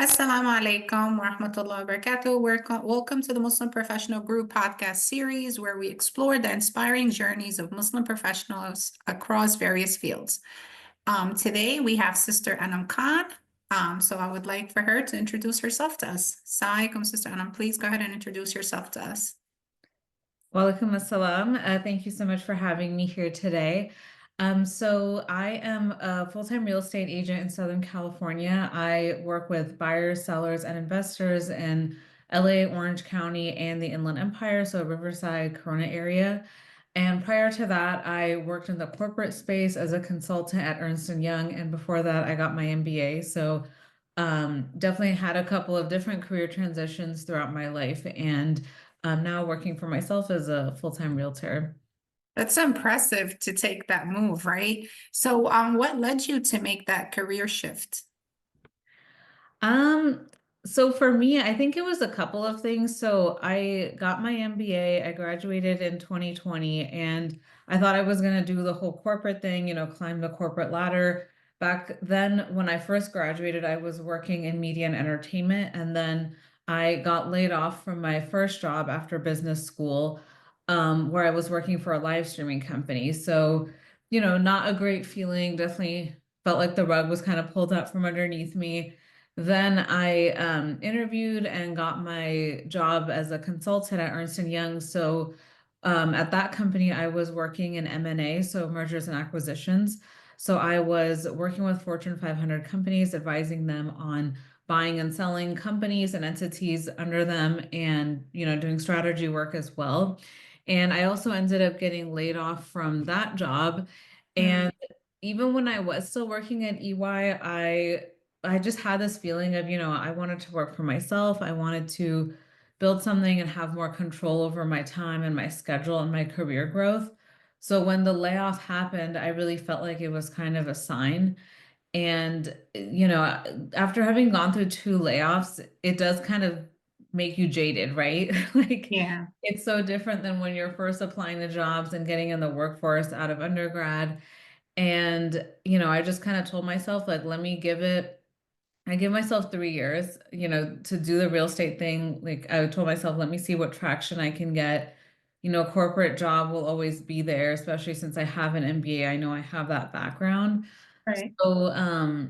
Assalamu alaikum wa rahmatullahi wa barakatuh. Welcome to the Muslim Professional Group podcast series where we explore the inspiring journeys of Muslim professionals across various fields. Today we have Sister Anum Khan. So I would like for her to introduce herself to us. Assalamu alaikum, Sister Anum. Please go ahead and introduce yourself to us. Walaikum assalam. Thank you so much for having me here today. So I am a full-time real estate agent in Southern California. I work with buyers, sellers, and investors in LA, Orange County, and the Inland Empire, so Riverside, Corona area. And prior to that, I worked in the corporate space as a consultant at Ernst & Young, and before that, I got my MBA. So definitely had a couple of different career transitions throughout my life, and I'm now working for myself as a full-time realtor. That's impressive to take that move, right? So what led you to make that career shift? Um, so for me, I think it was a couple of things. So I got my MBA, I graduated in 2020, and I thought I was going to do the whole corporate thing, climb the corporate ladder. Back then, when I first graduated, I was working in media and entertainment, and then I got laid off from my first job after business school, where I was working for a live streaming company. So, not a great feeling. Definitely felt like the rug was kind of pulled out from underneath me. Then I interviewed and got my job as a consultant at Ernst & Young. So at that company, I was working in M&A, so mergers and acquisitions. So I was working with Fortune 500 companies, advising them on buying and selling companies and entities under them and, doing strategy work as well. And I also ended up getting laid off from that job. Mm, And even when I was still working at EY, I just had this feeling of, I wanted to work for myself. I wanted to build something and have more control over my time and my schedule and my career growth. So when the layoff happened, I really felt like it was kind of a sign. And, after having gone through two layoffs, it does kind of make you jaded, right? Like yeah. it's so different than when you're first applying to jobs and getting in the workforce out of undergrad. And, I just kind of told myself, like, I give myself 3 years, to do the real estate thing. Like I told myself, let me see what traction I can get. A corporate job will always be there, especially since I have an MBA. I know I have that background. Right. So,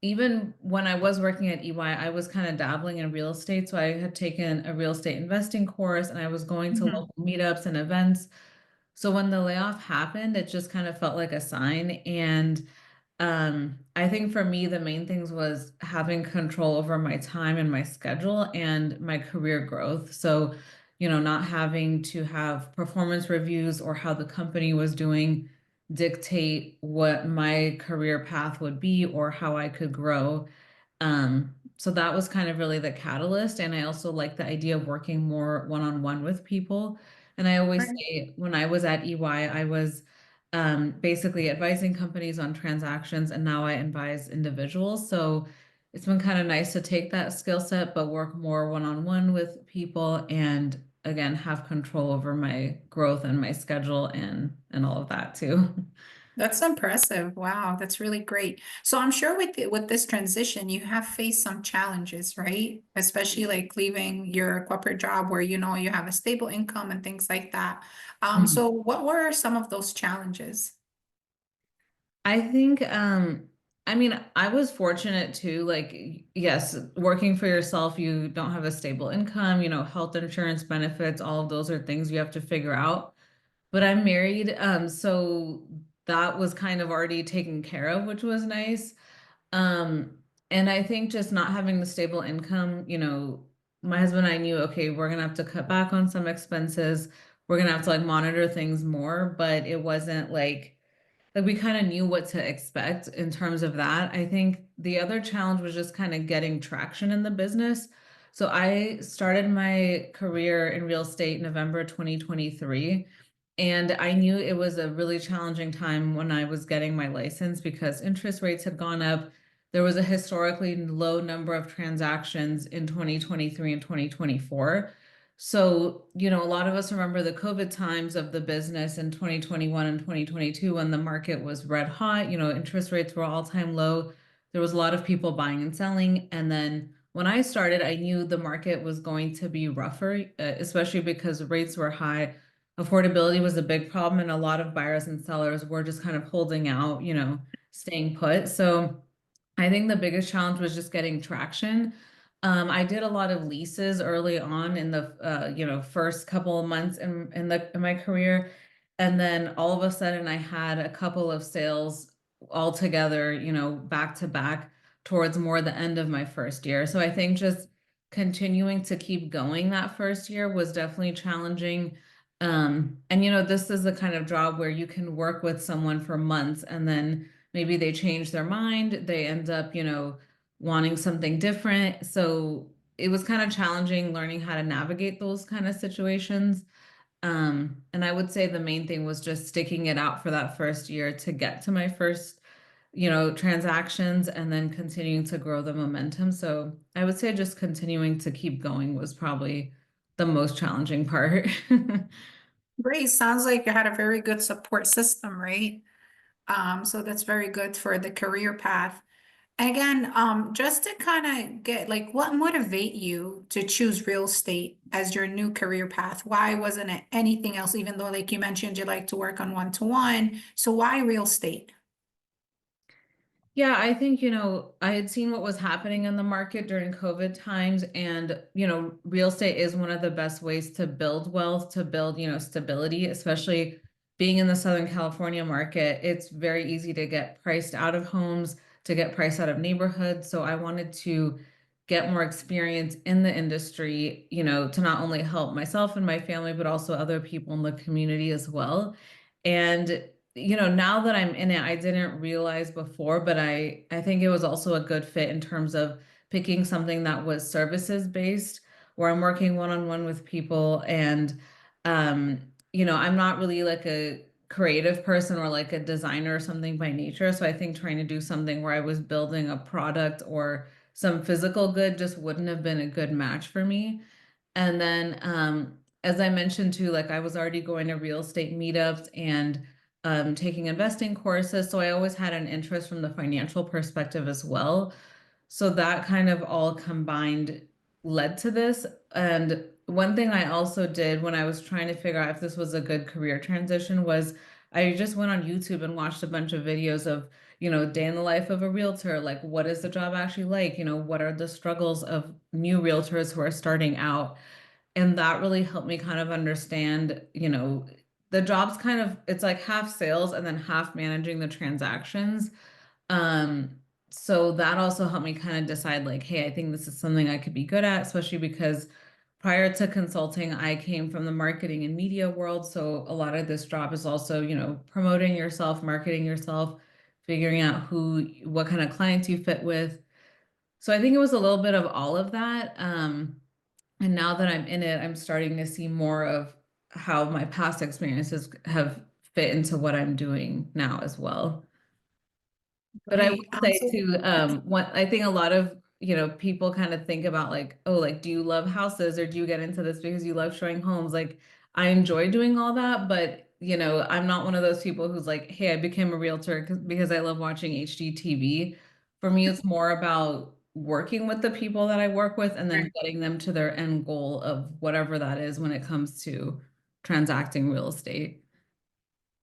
even when I was working at EY, I was kind of dabbling in real estate. So I had taken a real estate investing course and I was going to Mhm. local meetups and events. So when the layoff happened, it just kind of felt like a sign. And I think for me, the main things was having control over my time and my schedule and my career growth. So, not having to have performance reviews or how the company was doing dictate what my career path would be or how I could grow. So that was kind of really the catalyst. And I also like the idea of working more one-on-one with people. And I always Right. say when I was at EY, I was basically advising companies on transactions, and now I advise individuals. So it's been kind of nice to take that skill set, but work more one-on-one with people and again have control over my growth and my schedule and all of that too. That's impressive. Wow, that's really great. So I'm sure with this transition, you have faced some challenges, right? Especially like leaving your corporate job where you know you have a stable income and things like that. So what were some of those challenges? I think, I mean, I was fortunate too. Like, yes, working for yourself, you don't have a stable income, health insurance benefits, all of those are things you have to figure out. But I'm married, so that was kind of already taken care of, which was nice. And I think just not having the stable income, my husband and I knew, okay, we're gonna have to cut back on some expenses. We're gonna have to like monitor things more, but it wasn't like we kind of knew what to expect in terms of that. I think the other challenge was just kind of getting traction in the business. So I started my career in real estate November 2023. And I knew it was a really challenging time when I was getting my license because interest rates had gone up. There was a historically low number of transactions in 2023 and 2024. So, a lot of us remember the COVID times of the business in 2021 and 2022 when the market was red hot, interest rates were all-time low. There was a lot of people buying and selling. And then when I started, I knew the market was going to be rougher, especially because rates were high. Affordability was a big problem, and a lot of buyers and sellers were just kind of holding out, staying put. So I think the biggest challenge was just getting traction. I did a lot of leases early on in the first couple of months in my career, and then all of a sudden I had a couple of sales all together, back to back towards more the end of my first year. So I think just continuing to keep going that first year was definitely challenging. And this is the kind of job where you can work with someone for months and then maybe they change their mind, they end up, wanting something different. So it was kind of challenging learning how to navigate those kind of situations. And I would say the main thing was just sticking it out for that first year to get to my first, transactions and then continuing to grow the momentum. So I would say just continuing to keep going was probably the most challenging part. Great. Sounds like you had a very good support system, right? So that's very good for the career path. Again, just to kind of get like what motivate you to choose real estate as your new career path? Why wasn't it anything else, even though like you mentioned you like to work on one-to-one? So why real estate? Yeah, I think, I had seen what was happening in the market during COVID times, and, real estate is one of the best ways to build wealth, to build, stability, especially being in the Southern California market. It's very easy to get priced out of homes, to get priced out of neighborhoods. So I wanted to get more experience in the industry, to not only help myself and my family, but also other people in the community as well. And now that I'm in it, I didn't realize before, but I think it was also a good fit in terms of picking something that was services based, where I'm working one-on-one with people and I'm not really like a creative person or like a designer or something by nature. So I think trying to do something where I was building a product or some physical good just wouldn't have been a good match for me. And then, as I mentioned too, like I was already going to real estate meetups and taking investing courses. So I always had an interest from the financial perspective as well. So that kind of all combined led to this. And one thing I also did when I was trying to figure out if this was a good career transition was I just went on YouTube and watched a bunch of videos of, day in the life of a realtor. Like, what is the job actually like? What are the struggles of new realtors who are starting out? And that really helped me kind of understand, the job's kind of, it's like half sales and then half managing the transactions. Um, so that also helped me kind of decide like, hey, I think this is something I could be good at, especially because prior to consulting, I came from the marketing and media world. So a lot of this job is also, promoting yourself, marketing yourself, figuring out what kind of clients you fit with. So I think it was a little bit of all of that. And now that I'm in it, I'm starting to see more of how my past experiences have fit into what I'm doing now as well. But I will Great. say So too, what I think a lot of, people kind of think about like, oh, like, do you love houses or do you get into this because you love showing homes? Like, I enjoy doing all that, but I'm not one of those people who's like, hey, I became a realtor because I love watching HGTV. For me, it's more about working with the people that I work with and then getting them to their end goal of whatever that is when it comes to transacting real estate.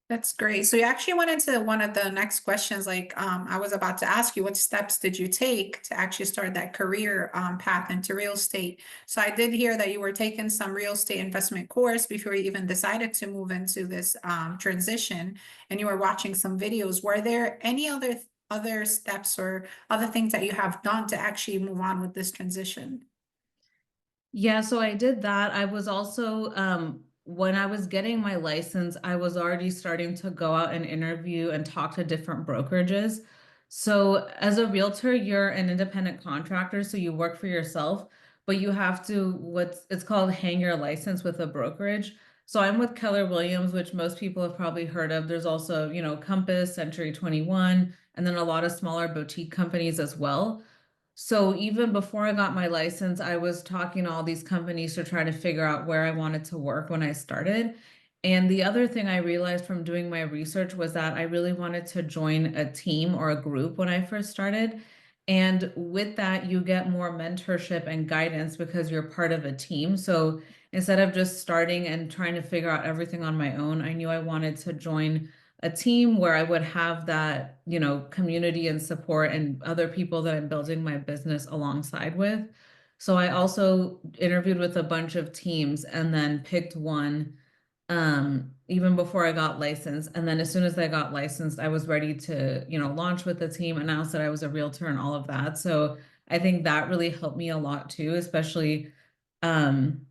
that's great. So you actually went into one of the next questions. Like, I was about to ask you, what steps did you take to actually start that career path into real estate? So I did hear that you were taking some real estate investment course before you even decided to move into this transition, and you were watching some videos. Were there any other steps or other things that you have done to actually move on with this transition? Yeah, so I did that. I was also, when I was getting my license, I was already starting to go out and interview and talk to different brokerages. So as a realtor, you're an independent contractor, so you work for yourself, but you have to, it's called hang your license with a brokerage. So I'm with Keller Williams, which most people have probably heard of. There's also, Compass, Century 21, and then a lot of smaller boutique companies as well. So even before I got my license, I was talking to all these companies to try to figure out where I wanted to work when I started. And the other thing I realized from doing my research was that I really wanted to join a team or a group when I first started. And with that, you get more mentorship and guidance because you're part of a team. So instead of just starting and trying to figure out everything on my own, I knew I wanted to join a team where I would have that, community and support and other people that I'm building my business alongside with. So I also interviewed with a bunch of teams and then picked one even before I got licensed. And then as soon as I got licensed, I was ready to, launch with the team, announce that I was a realtor and all of that. So I think that really helped me a lot too, especially um,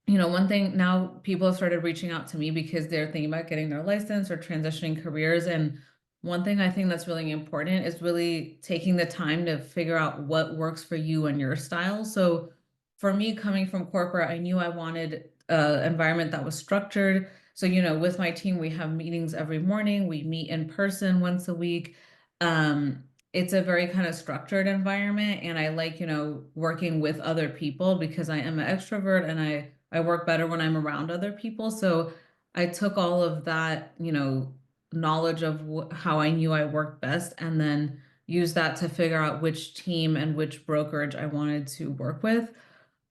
one thing now people have started reaching out to me because they're thinking about getting their license or transitioning careers. And one thing I think that's really important is really taking the time to figure out what works for you and your style. So for me, coming from corporate, I knew I wanted an environment that was structured. So, with my team, we have meetings every morning. We meet in person once a week. Um, it's a very kind of structured environment, and I like, working with other people because I am an extrovert and I work better when I'm around other people. So I took all of that, knowledge of how I knew I worked best and then used that to figure out which team and which brokerage I wanted to work with.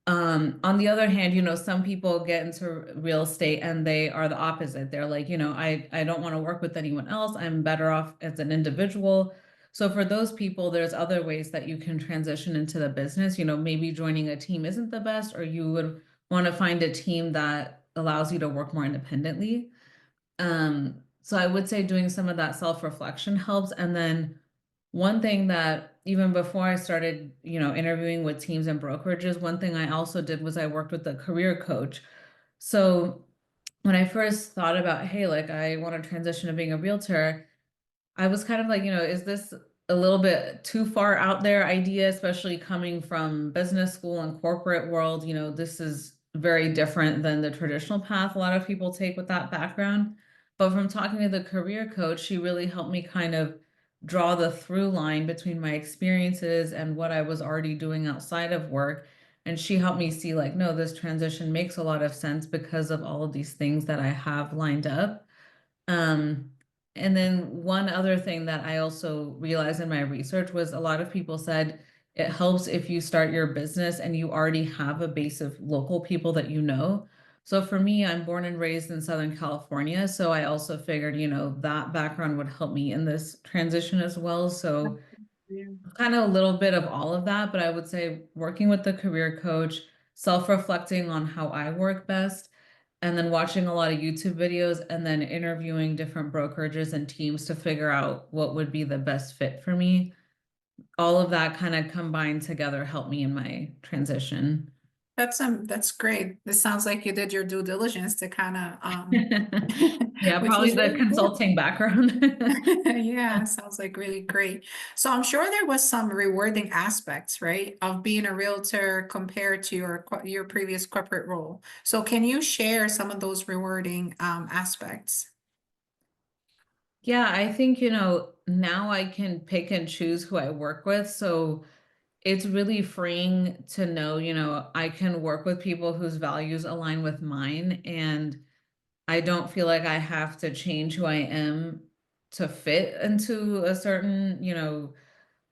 On the other hand, some people get into real estate and they are the opposite. They're like, I don't want to work with anyone else. I'm better off as an individual. So for those people, there's other ways that you can transition into the business. Maybe joining a team isn't the best, or you would want to find a team that allows you to work more independently. So I would say doing some of that self-reflection helps. And then one thing that even before I started, interviewing with teams and brokerages, one thing I also did was I worked with a career coach. So when I first thought about, hey, like I want to transition to being a realtor, I was kind of like, is this a little bit too far out there idea, especially coming from business school and corporate world? This is very different than the traditional path a lot of people take with that background. But from talking to the career coach, she really helped me kind of draw the through line between my experiences and what I was already doing outside of work. And she helped me see like, no, this transition makes a lot of sense because of all of these things that I have lined up. Um, and then one other thing that I also realized in my research was a lot of people said it helps if you start your business and you already have a base of local people that you know. So for me, I'm born and raised in Southern California. So I also figured, that background would help me in this transition as well. So Yeah. kind of a little bit of all of that, but I would say working with the career coach, self-reflecting on how I work best, and then watching a lot of YouTube videos and then interviewing different brokerages and teams to figure out what would be the best fit for me. All of that kind of combined together helped me in my transition. That's great. This sounds like you did your due diligence to kind of Yeah, which probably was the really good. consulting background. Yeah, sounds like really great. So I'm sure there was some rewarding aspects, right, of being a realtor compared to your previous corporate role. So can you share some of those rewarding aspects? Yeah, I think, now I can pick and choose who I work with. So it's really freeing to know, I can work with people whose values align with mine, and I don't feel like I have to change who I am to fit into a certain,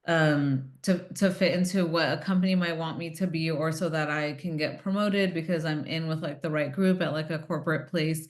to fit into what a company might want me to be, or so that I can get promoted because I'm in with like the right group at like a corporate place.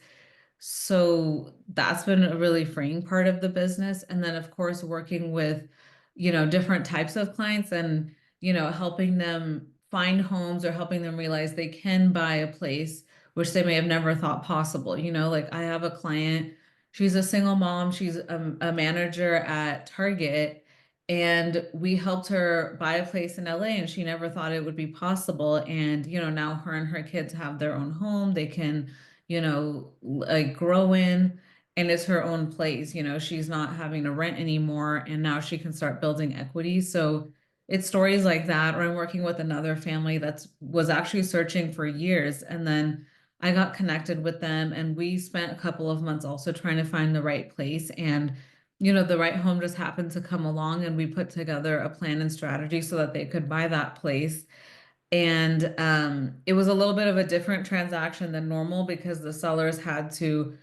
So that's been a really freeing part of the business. And then, of course, working with, different types of clients and, helping them find homes or helping them realize they can buy a place which they may have never thought possible. Like I have a client, she's a single mom, she's a manager at Target. And we helped her buy a place in LA and she never thought it would be possible. And, now her and her kids have their own home. They can like grow in, and it's her own place. She's not having to rent anymore, and now she can start building equity. So it's stories like that. Or I'm working with another family that's was actually searching for years, and then I got connected with them, and we spent a couple of months also trying to find the right place. And the right home just happened to come along, and we put together a plan and strategy so that they could buy that place. And it was a little bit of a different transaction than normal because the sellers had to,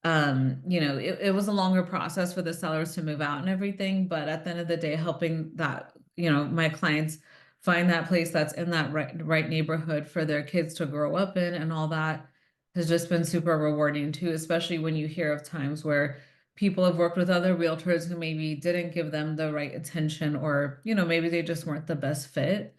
it was a longer process for the sellers to move out and everything. But at the end of the day, helping that my clients find that place that's in that right neighborhood for their kids to grow up in and all that has just been super rewarding too, especially when you hear of times where people have worked with other realtors who maybe didn't give them the right attention or, maybe they just weren't the best fit.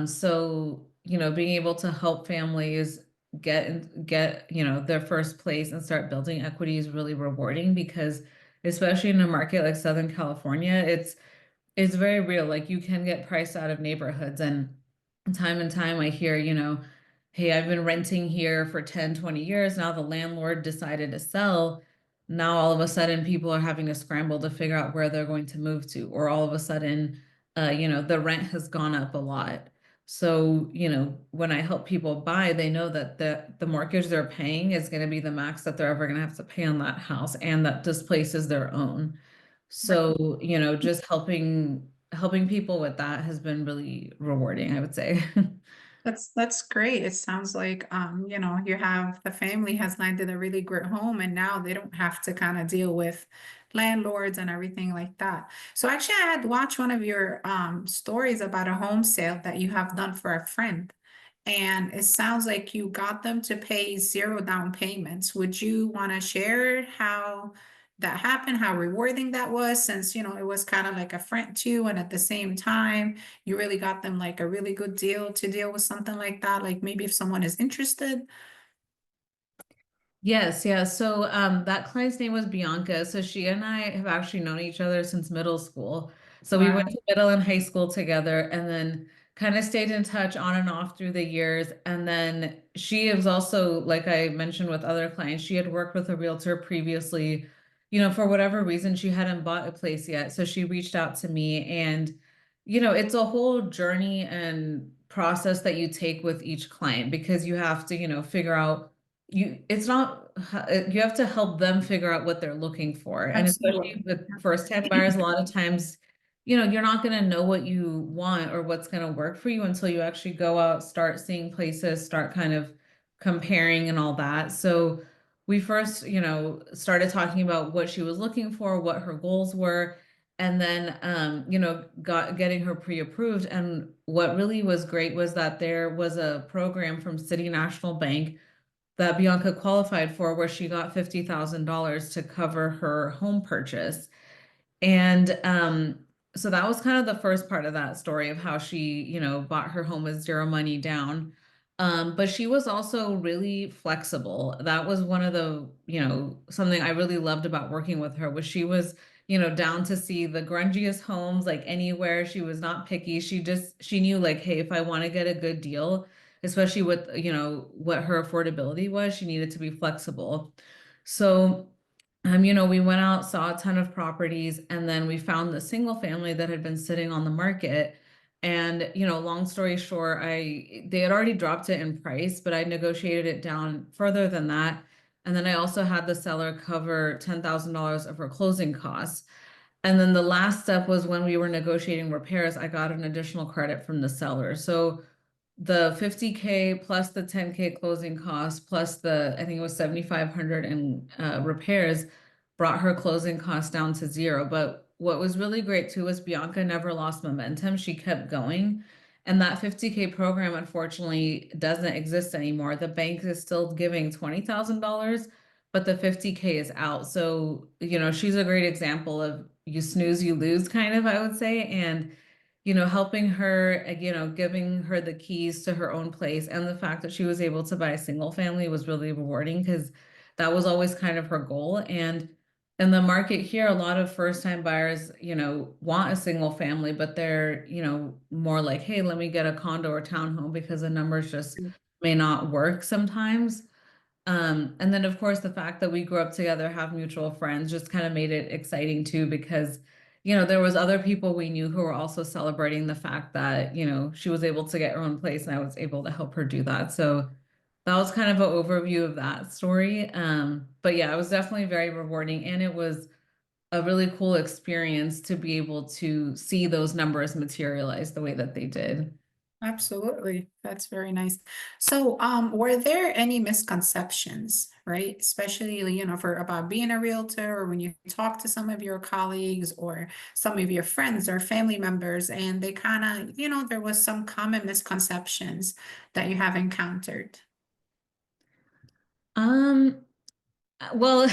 So, being able to help families get, their first place and start building equity is really rewarding because especially in a market like Southern California, it's very real. Like you can get priced out of neighborhoods and time I hear, hey, I've been renting here for 10, 20 years. Now the landlord decided to sell. Now all of a sudden people are having to scramble to figure out where they're going to move to, or all of a sudden, the rent has gone up a lot. So, when I help people buy, they know that the mortgage they're paying is going to be the max that they're ever going to have to pay on that house and that this place is their own. So, just helping people with that has been really rewarding, I would say. That's great. It sounds like you have the family has landed a really great home and now they don't have to kind of deal with landlords and everything like that. So actually I had watched one of your stories about a home sale that you have done for a friend. And it sounds like you got them to pay zero down payments. Would you want to share how that happened, how rewarding that was, since it was kind of like a friend too, and at the same time, you really got them like a really good deal to deal with something like that, like maybe if someone is interested. Yes, yeah. So that client's name was Bianca. So she and I have actually known each other since middle school. So we went Wow. to middle and high school together and then kind of stayed in touch on and off through the years. And then she is also, like I mentioned with other clients, she had worked with a realtor previously, for whatever reason, she hadn't bought a place yet. So she reached out to me and, it's a whole journey and process that you take with each client because you have to, figure out it's not you have to help them figure out what they're looking for, and especially Absolutely. with first time buyers a lot of times you're not going to know what you want or what's going to work for you until you actually go out, start seeing places, start kind of comparing and all that. So we first started talking about what she was looking for, what her goals were, and then getting her pre-approved. And what really was great was that there was a program from City National Bank that Bianca qualified for where she got $50,000 to cover her home purchase. And so that was kind of the first part of that story of how she, bought her home with zero money down. But she was also really flexible. That was one of the, something I really loved about working with her was she was, down to see the grungiest homes like anywhere. She was not picky. She knew like, hey, if I want to get a good deal, especially with, what her affordability was, she needed to be flexible. So we went out, saw a ton of properties, and then we found the single family that had been sitting on the market. And, long story short, they had already dropped it in price, but I negotiated it down further than that. And then I also had the seller cover $10,000 of her closing costs. And then the last step was when we were negotiating repairs, I got an additional credit from the seller. So the 50K plus the 10K closing costs plus I think it was 7,500 in repairs brought her closing costs down to zero. But what was really great too was Bianca never lost momentum. She kept going. And that 50K program, unfortunately, doesn't exist anymore. The bank is still giving $20,000, but the 50K is out. So, she's a great example of you snooze, you lose, kind of, I would say. And helping her, giving her the keys to her own place and the fact that she was able to buy a single family was really rewarding because that was always kind of her goal. And in the market here, a lot of first time buyers, want a single family, but they're, more like, hey, let me get a condo or townhome because the numbers just may not work sometimes. And then of course the fact that we grew up together, have mutual friends, just kind of made it exciting too, because, there was other people we knew who were also celebrating the fact that, she was able to get her own place and I was able to help her do that. So that was kind of an overview of that story. But yeah, it was definitely very rewarding and it was a really cool experience to be able to see those numbers materialize the way that they did. Absolutely. That's very nice. So, were there any misconceptions, right? Especially, for about being a realtor, or when you talk to some of your colleagues or some of your friends or family members, and they kind of, there was some common misconceptions that you have encountered. Um, well,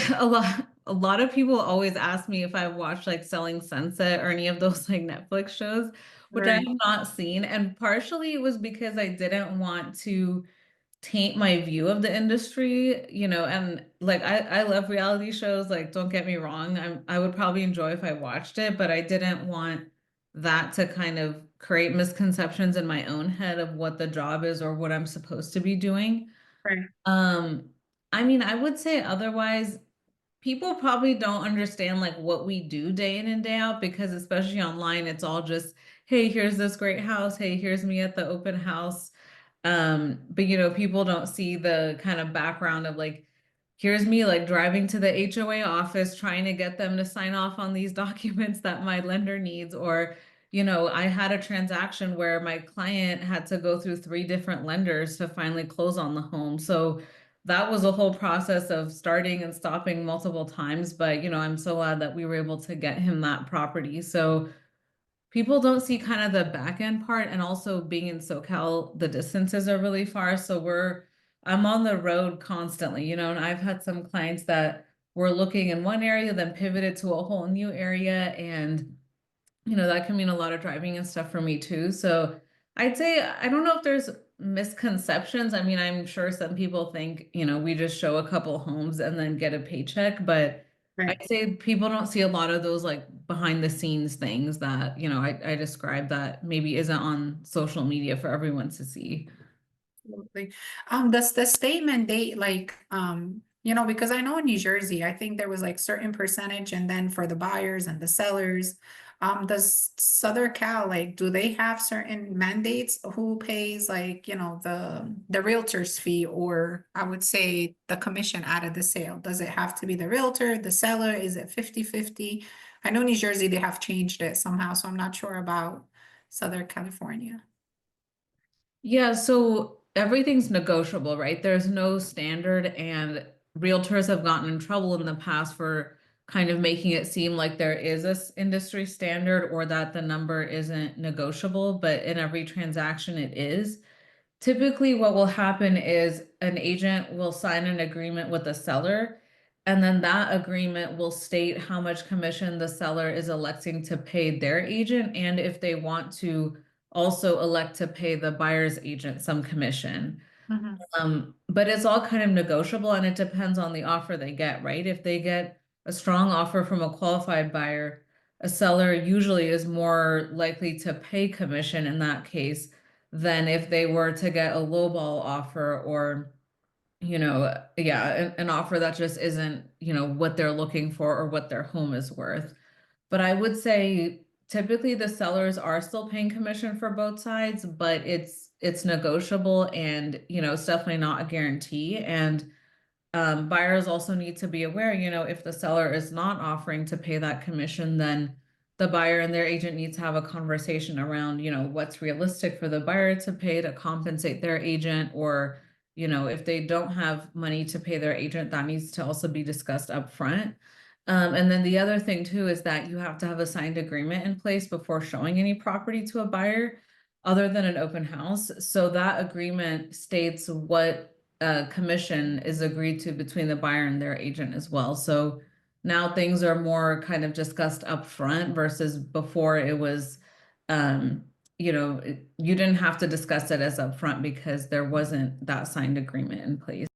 a lot of people always ask me if I watched like Selling Sunset or any of those like Netflix shows, which I have Right, not seen. And partially it was because I didn't want to taint my view of the industry, and like I love reality shows, like don't get me wrong. I would probably enjoy if I watched it, but I didn't want that to kind of create misconceptions in my own head of what the job is or what I'm supposed to be doing. right, Um, I mean, I would say otherwise, people probably don't understand like what we do day in and day out because especially online, it's all just, hey, here's this great house. Hey, here's me at the open house. But people don't see the kind of background of like, here's me like driving to the HOA office trying to get them to sign off on these documents that my lender needs. Or, I had a transaction where my client had to go through three different lenders to finally close on the home. So that was a whole process of starting and stopping multiple times. But, I'm so glad that we were able to get him that property. So people don't see kind of the back end part, and also being in SoCal, the distances are really far. So I'm on the road constantly, and I've had some clients that were looking in one area, then pivoted to a whole new area. And, that can mean a lot of driving and stuff for me too. So I'd say, I don't know if there's misconceptions. I mean, I'm sure some people think, we just show a couple homes and then get a paycheck, but right. I'd say people don't see a lot of those like behind the scenes things that, I described that maybe isn't on social media for everyone to see. Absolutely. Does the state mandate like, because I know in New Jersey, I think there was like certain percentage and then for the buyers and the sellers, does Southern Cal, like, do they have certain mandates who pays like, the realtor's fee, or I would say the commission out of the sale? Does it have to be the realtor, the seller? Is it 50-50? I know New Jersey, they have changed it somehow, so I'm not sure about Southern California. Yeah, so everything's negotiable, right? There's no standard, and realtors have gotten in trouble in the past for kind of making it seem like there is this industry standard or that the number isn't negotiable, but in every transaction it is. Typically, what will happen is an agent will sign an agreement with the seller, and then that agreement will state how much commission the seller is electing to pay their agent, and if they want to also elect to pay the buyer's agent some commission. Mhm. But it's all kind of negotiable and it depends on the offer they get, right? If they get a strong offer from a qualified buyer, a seller usually is more likely to pay commission in that case than if they were to get a lowball offer or, yeah, an offer that just isn't, what they're looking for or what their home is worth. But I would say typically the sellers are still paying commission for both sides, but it's negotiable and it's definitely not a guarantee. And buyers also need to be aware, if the seller is not offering to pay that commission, then the buyer and their agent need to have a conversation around, what's realistic for the buyer to pay to compensate their agent, or, if they don't have money to pay their agent, that needs to also be discussed up front. And then the other thing too is that you have to have a signed agreement in place before showing any property to a buyer other than an open house. So that agreement states what commission is agreed to between the buyer and their agent as well. So now things are more kind of discussed up front versus before it was, you didn't have to discuss it as upfront because there wasn't that signed agreement in place.